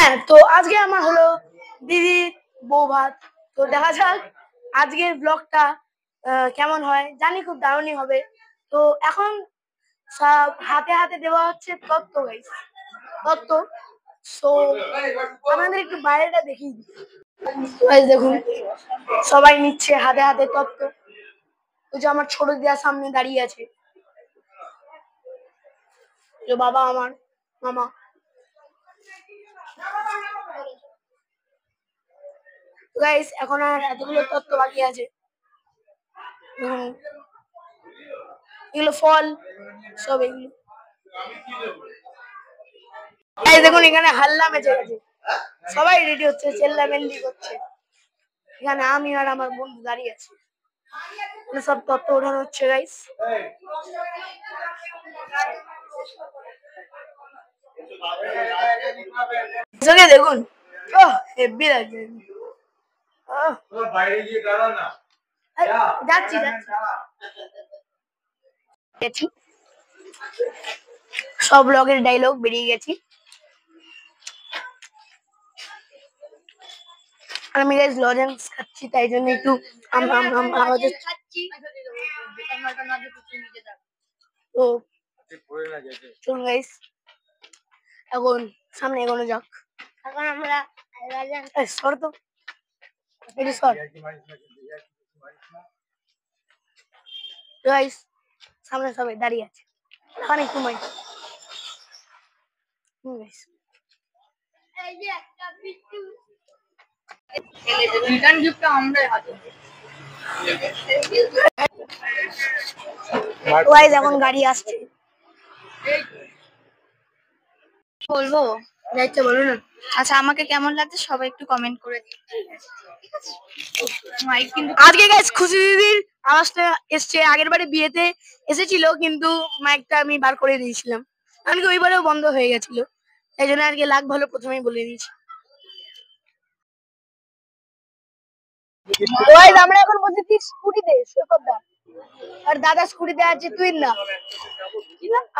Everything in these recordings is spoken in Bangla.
হ্যাঁ, তো আজকে আমার হলো দিদি বউ ভাত। তো দেখা যাক আজকের ব্লগটা কেমন হয়, জানি খুব দারুণই হবে। তো এখন সব হাতে হাতে দেওয়া হচ্ছে তত্ত্ব, গাইস, তত্ত্ব। সো আপনাদের একটু বাইরেটা দেখিয়ে দিই। গাইস দেখুন, সবাই নিচ্ছে হাতে হাতে তত্ত্ব। ওই যে আমার ছোট দিদা সামনে দাঁড়িয়ে আছে, যে বাবা আমার মামা। গাইস এখন আর এতগুলো তত্ত্ব বাকি আছে। এগুলো ফল সব, এগুলো গাইস দেখুন এখানে হাল্লা মেচে গেছে, সবাই রেডি হচ্ছে, চেল্লামেল্লি করছে। এখানে আমি আর আমার বন্ধু দাঁড়িয়ে আছি, সব তত্ত্ব ওঠানো হচ্ছে গাইস। দেখুন হেভি লাগছে। যাচ্ছি যাচ্ছি, সব ব্লগের ডায়লগ বেরিয়ে গেছি। আমি গাইস লজেন্স খাচ্ছি, তাই জন্য একটু আওয়াজ হচ্ছে। তো চলুন গাইস, এখন সামনে এগোনো যাক। এখন আমরা সর তো সর গাইস, সামনে সবাই দাঁড়িয়ে আছে, এখন একটু মাই গাইস। রিটার্ন গিফটটা আমরা হাতে গাইস, এখন গাড়ি আসছে। বলবো যাইতে বলো না। আচ্ছা, আমাকে কেমন লাগছে সবাই একটু কমেন্ট করে দিন। আজকে গাইস খুশি দিদির আওয়াজটা এসছে, আগের বারে বিয়েতে এসেছিল কিন্তু মাইকটা আমি বার করে দিয়েছিলাম, কারণ কি ওইবারেও বন্ধ হয়ে গেছিল, তাই জন্য আজকে লাগ ভালো প্রথমেই বলে দিয়েছি। আমরা এখন বসেছি স্কুটিতে, সৈকতদা আর দাদা স্কুটিতে আছে তুইন্দা,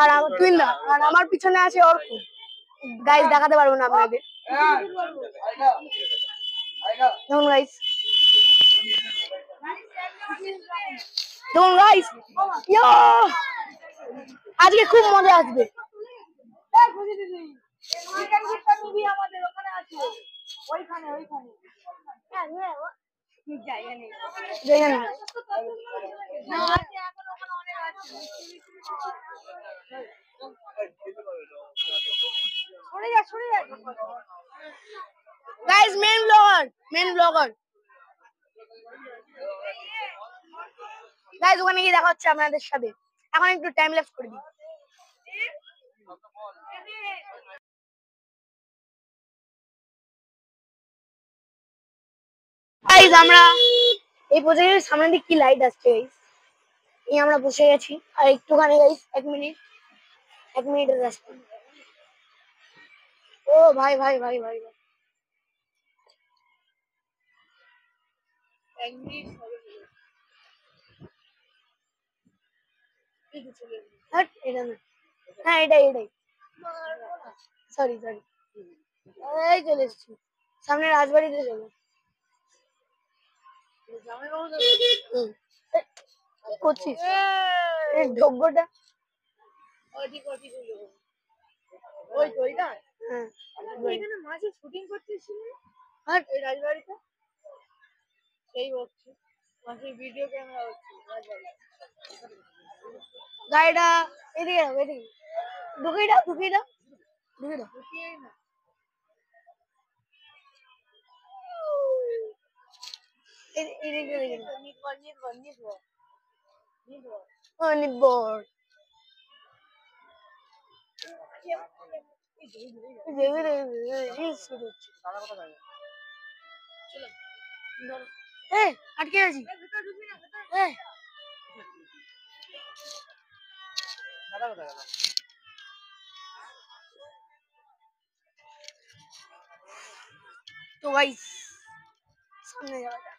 আর আমার তুইন্দা, আর আমার পিছনে আছে অর্ক। গাইস দেখাতে পারবো না আপনাদের, দেখুন গাইস, দেখুন গাইস, আজকে খুব মজা আসবে। গাইস মেন ব্লগার গাইস, ওখানে গিয়ে দেখা হচ্ছে আপনাদের সাথে। এখন একটু টাইম ল্যাপস করে দিই। গাইস আমরা এই প্রজেক্টের সামনে দিকে কি লাইট আসছে গাইস, এই আমরা বসে গেছি, আর একটুখানি গাইস 1 মিনিটের রাস্তা। ও ভাই ভাই ভাই ভাই ভাই, 1 মিনিট হবে। এটা না, হ্যাঁ এটাই সরি এই চলে এসছি, সামনে রাজবাড়িতে চলো। কি করছিস ঢোকটা? ওই তো ওইটা, হ্যাঁ এখানে মাঝে শুটিং করছিস আর এই রাজবাড়িতে সেই হচ্ছে মাঝে ভিডিও ক্যামেরা হচ্ছে গাড়িটা এদিকে ঢুকিয়ে দাও না। নির্ভর আটকে আছি। তো গাইস সামনে যাওয়া যাক।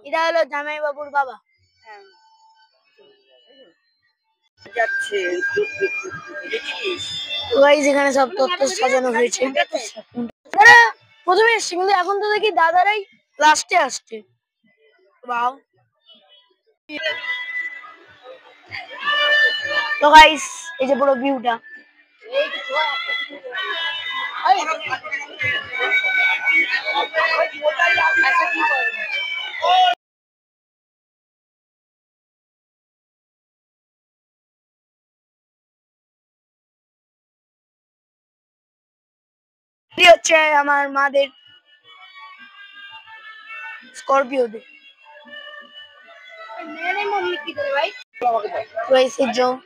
এটা হলো জামাই বাবুর বাবা। এখানে সব তথ্য সাজানো হয়েছে। প্রথমে এসছে কিন্তু এখন তো দেখি দাদারাই লাস্টে আসছে। তো গাইস এই যে পুরো ভিউটা। হচ্ছে আমার মাদের স্করপিও দিয়ে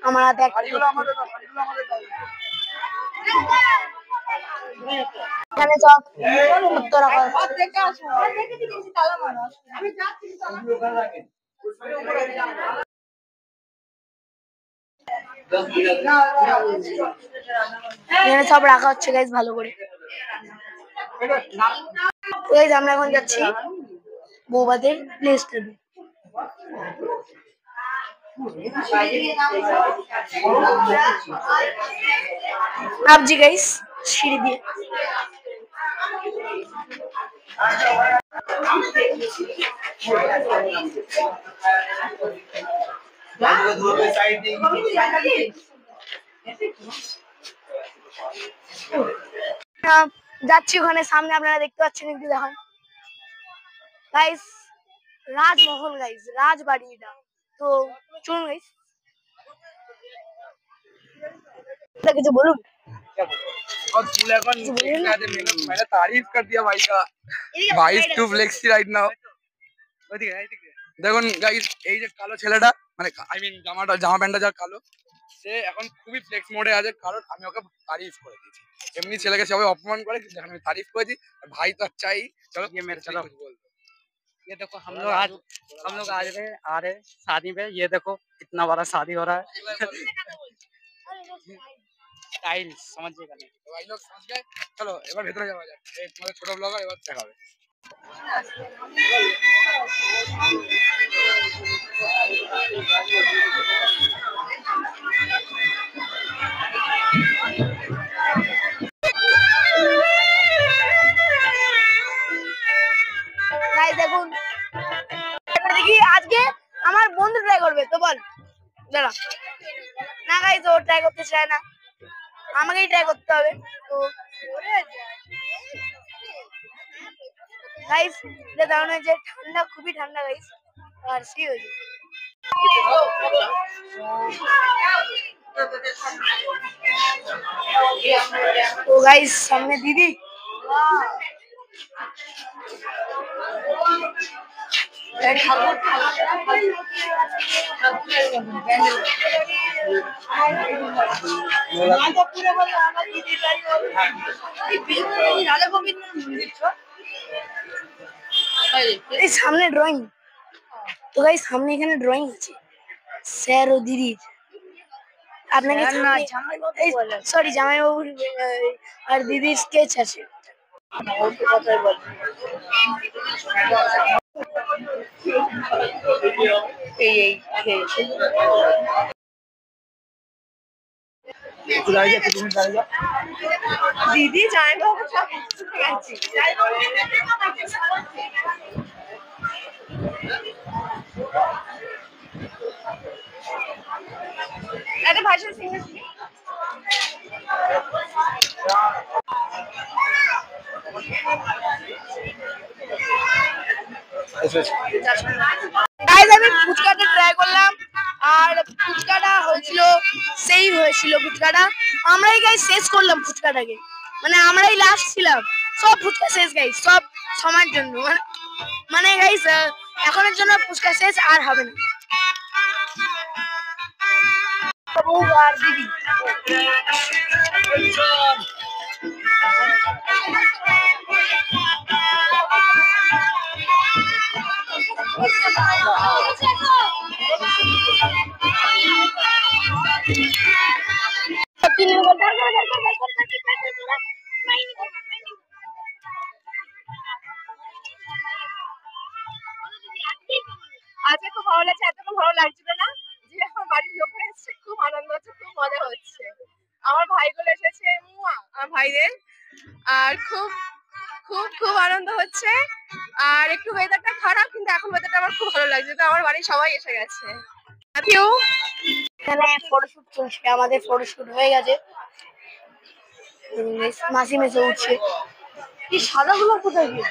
আমার হাতে এখানে সব তথ্য রাখা এখানে সব রাখা হচ্ছে গাইস ভালো করে। আমরা এখন যাচ্ছি বৌবাদের প্লেসটা। আপজি গাইস সিঁড়ি দিয়ে যাচ্ছি ওখানে সামনে আপনারা দেখতে পাচ্ছেন একটু দেখেন গাইস রাজমহল গাইস রাজবাড়ি এটা। তো চলুন গাইস কিছু বলুন। मैंने तारीफ कर दिया भाई का। भाई is too flexy right now. দেখুন গাইস এই যে কালো ছেলেটা মানে আই মিন জামা প্যান্টটা যা কালো সে এখন খুবই ফ্লেক্স মোডে আছে কারণ আমি ওকে তারিফ করে দিয়েছি। এমনি ছেলেকে সবাই অপমান করে কিন্তু আমি তারিফ করেছি ভাই তো চাই চলো ये मेरे चलो बोल ये देखो हम लोग आ रहे शादी में ये देखो कितना बड़ा शादी हो रहा है स्टाइल समझिएगा नहीं तो भाई लोग समझ गए। चलो এবার ভেতরে যাওয়া যাক এই তোমাদের ছোট ব্লগার এবার দেখাবে। দেখুন দেখি আজকে আমার বন্ধু ট্রাই করবে তো বল দাঁড়া না গাইস ও ট্রাই করতে চায় না আমাকেই ট্রাই করতে হবে। তো গাইস এটা দারুণ হয়েছে ঠান্ডা খুবই ঠান্ডা গাইস আর সি হয়েছে। তো গাইস সামনে দিদি এই সামনে ড্রয়িং। তো গাইস সামনে এখানে ড্রয়িং আছে স্যার ও দিদির আপনাকে সরি জামাইবাবুর আর দিদির স্কেচ আছে। দিদি জামাইবাবু সব গেছি একটা ভাষণ সিঙ্গার গাইস আমি ফুচকাটা ট্রাই করলাম আর ফুচকাটা হয়েছিল সেই হয়েছিল ফুচকাটা আমরাই গাইস শেষ করলাম ফুচকাটাকে মানে আমরাই লাস্ট ছিলাম সব ফুচকা শেষ গাইস সব সময়ের জন্য মানে গাইস এখনের জন্য ফুচকা শেষ আর হবে না। আর দিদি ভালো লাগছে, এতটা ভালো লাগছিল না যে আমার বাড়ির লোক এসেছে, খুব আনন্দ হচ্ছে, খুব মজা হচ্ছে। আমার ভাইগুলো এসেছে, আমার ভাইদের, আর খুব খুব খুব আনন্দ হচ্ছে। আর একটু ওয়েদারটা খারাপ, কিন্তু এখন ওয়েদারটা আমার খুব ভালো লাগছে, তো আমার বাড়ির সবাই এসে গেছে। এখানে ফটোশুট চলছে, আমাদের ফটোশুট হয়ে গেছে। মাসি মেসে উঠছে। কি সাদা গুলো কোথায় গিয়ে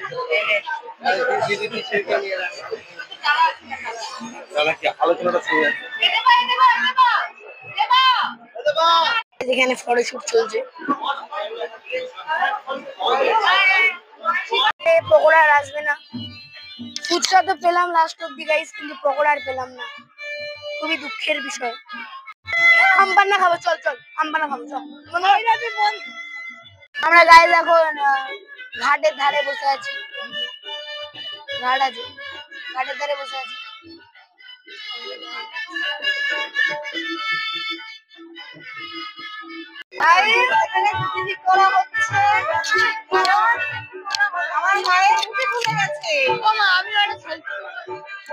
এখানে ফটোশুট চলছে। পকোড়া আর আসবে না। ফুচকা তো পেলাম লাস্ট অব্দি গাইস, কিন্তু পকোড়া আর পেলাম না, খুবই দুঃখের বিষয়। আমপান্না খাবো, চল চল আমপান্না খাবো চল। আমরা গাইস এখন ঘাটের ধারে বসে আছি, ঘাট আছে, ঘাটের ধারে বসে আছি।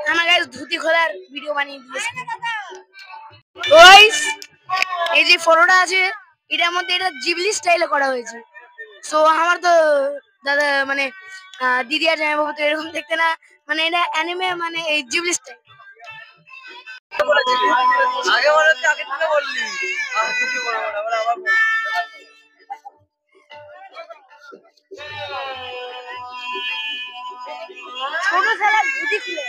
আমার গাইস ধুতি খোলার ভিডিও বানিয়ে দিয়েছে। এই যে ফটোটা আছে, এটার মধ্যে এটা জিবলি স্টাইলে করা হয়েছে। সো আমার তো দাদা মানে দিদি আর জামাইবাবু তো এরকম দেখতে না, মানে এটা অ্যানিমে, মানে এই জিবলি স্টাইল। ছোট ছেলে ধুতি খুলে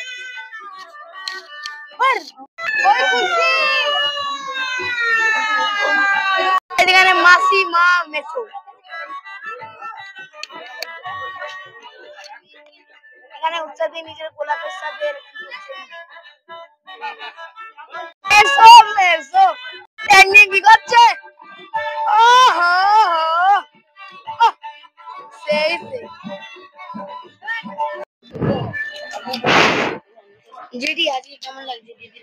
এখানে মাসি মা মেসো, এখানে উচ্চাতে নিজের গোলাপের সাথে মেসো মেসো টেকনিক কি করছে। সেই দিদি আজকে কেমন লাগছে? দিদি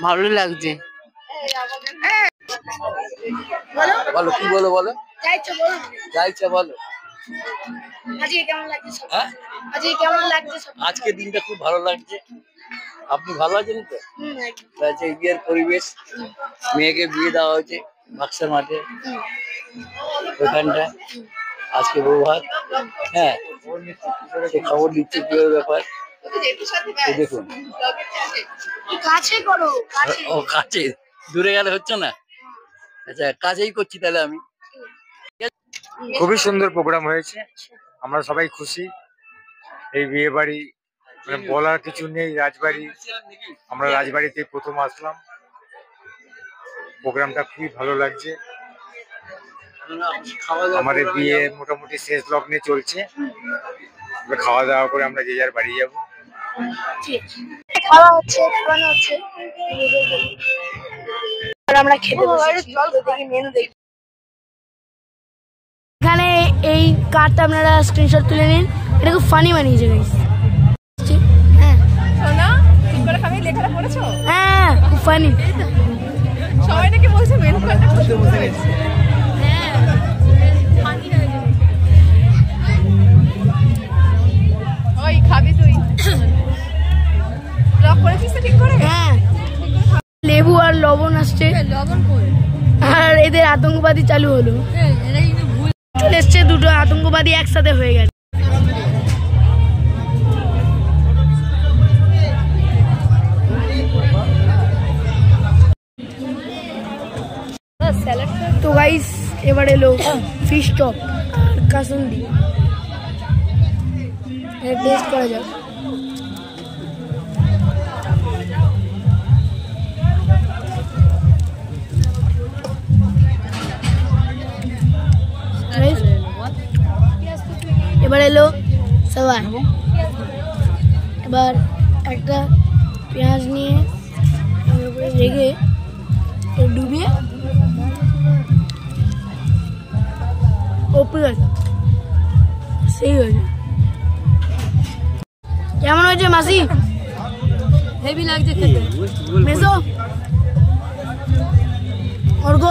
ভালো লাগছে। বলো বলো কি বলো, বলো যাইছো, বলো যাইছে বলো। আজকে কেমন লাগছে সব? হ্যাঁ আজকে কেমন লাগছে সব? আজকে দিনটা খুব ভালো লাগছে। আপনি ভালো আছেন তো? একদম। আচ্ছা, বিয়ের পরিবেশ, মেয়েকে বিয়ে দেওয়া হয়েছে বাক্সার মাঠে, ওইখানটা আজকে বউ ভাত। হ্যাঁ, সে খবর দিচ্ছে কি ব্যাপার। দেখুন কাছে করো, কাছে। ও কাছে, দূরে গেলে হচ্ছে না। আচ্ছা, কাছেই করছি তাহলে আমি। খুবই সুন্দর প্রোগ্রাম হয়েছে, আমরা সবাই খুশি। এই বিয়ে বাড়ি মানে বলার কিছু নেই, রাজবাড়ি, আমরা রাজবাড়িতে প্রথম আসলাম। প্রোগ্রামটা খুবই ভালো লাগছে। আমাদের বিয়ে মোটামুটি শেষ লগ্নে চলছে, খাওয়া দাওয়া করে আমরা যে যার বাড়ি যাবো। খাওয়া হচ্ছে, খাওয়ানো হচ্ছে, আর আমরা খেতে বসেছি। দেখি মেনু দেখি। এখানে এই কার্ডটা আপনারা স্ক্রিনশট তুলে নিন, এটা খুব ফানি বানিয়েছে গাইস। হ্যাঁ সোনা, ঠিক করে খাবে, লেখাটা পড়েছো? হ্যাঁ, খুব ফানি। সবাই নাকি বলছে মেনু কার্ডটা খুব সুন্দর হয়েছে। ওই খাবি তুই? লক করেছিস তো ঠিক করে? হ্যাঁ, লেবু আর লবণ আসছে, আর এদের আতঙ্কবাদী চালু হলো। চলে এসছে দুটো আতঙ্কবাদী একসাথে হয়ে গেছে। তো গাইস এবার এলো ফিশ চপ আর কাসুন্দি, টেস্ট করা যাক। এবার এলো সবাই, এবার একটা পেঁয়াজ নিয়ে রেখে ডুবিয়ে ওপরে সেই হয়েছে। কেমন হয়েছে মাসি? হেভি লাগছে খেতে। মেসো অর্ঘ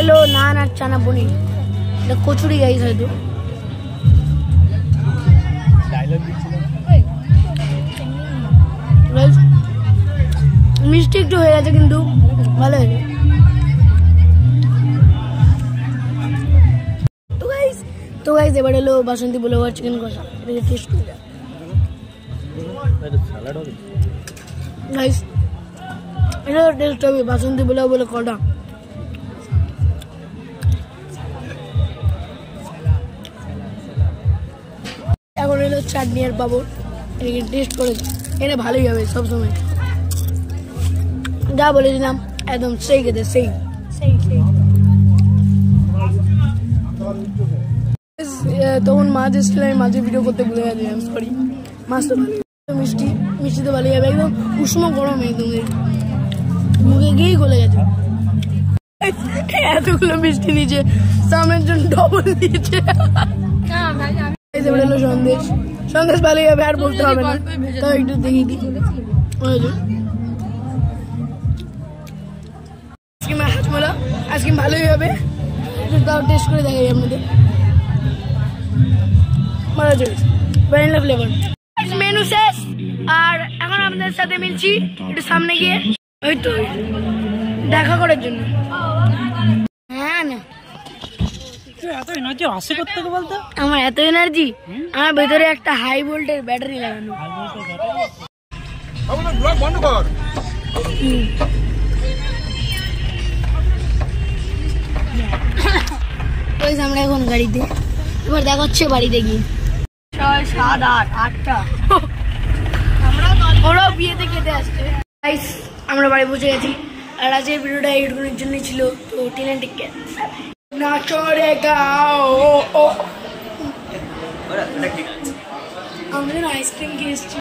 এলো নান আর চানা পনির, এটা কচুরি গাইস হয়তো। একটু হয়ে গেছে কিন্তু ভালো হয়েছে। তো গাইস এবার এলো বাসন্তী পোলাও আর চিকেন কষা, এটাকে টেস্ট করে যাক। গাইস এটা টেস্ট হবে বাসন্তী পোলাও বলে কটা। এখন এলো চাটনি আর পাবো, এটাকে টেস্ট করে এটা ভালোই হবে সবসময়, যা বলেছিলাম একদম সেই খেতে সেই। তখন মাছ এসেছিল, আমি মাছের ভিডিও করতে ভুলে গেছিলাম, সরি। মাছটা মিষ্টি মিষ্টি তো ভালোই হবে, একদম উষ্ণ গরম, একদম মুখে গিয়েই গলে গেছে। এতগুলো মিষ্টি দিয়েছে, সামের জন্য ডবল দিয়েছে। এলো সন্দেশ, সন্দেশ ভালোই হবে, আর বলতে হবে না, তাও একটু দেখি দিই। আজকে ভালোই হবে, তাও টেস্ট করে দেখাই আপনাদের। ভ্যানিলা ফ্লেভার মেনু শেষ, আর এখন আপনাদের সাথে মিলছি একটু সামনে গিয়ে, ওই তো দেখা করার জন্য। হ্যাঁ না আমার এত এনার্জি, আমার ভেতরে একটা হাই ভোল্টেজ ব্যাটারি লাগানো। আমরা এখন গাড়িতে, এবার দেখা হচ্ছে বাড়িতে গিয়ে। 6, 7, 8, 8টা ওরাও বিয়েতে খেতে আসছে। আমরা বাড়ি পৌঁছে গেছি, আর আজকের ভিডিওটা এইটুকুনের জন্যই ছিল। তো টিলেন টেক কেয়ার, না চড়ে গাও। আমরা আইসক্রিম খেয়ে এসেছি।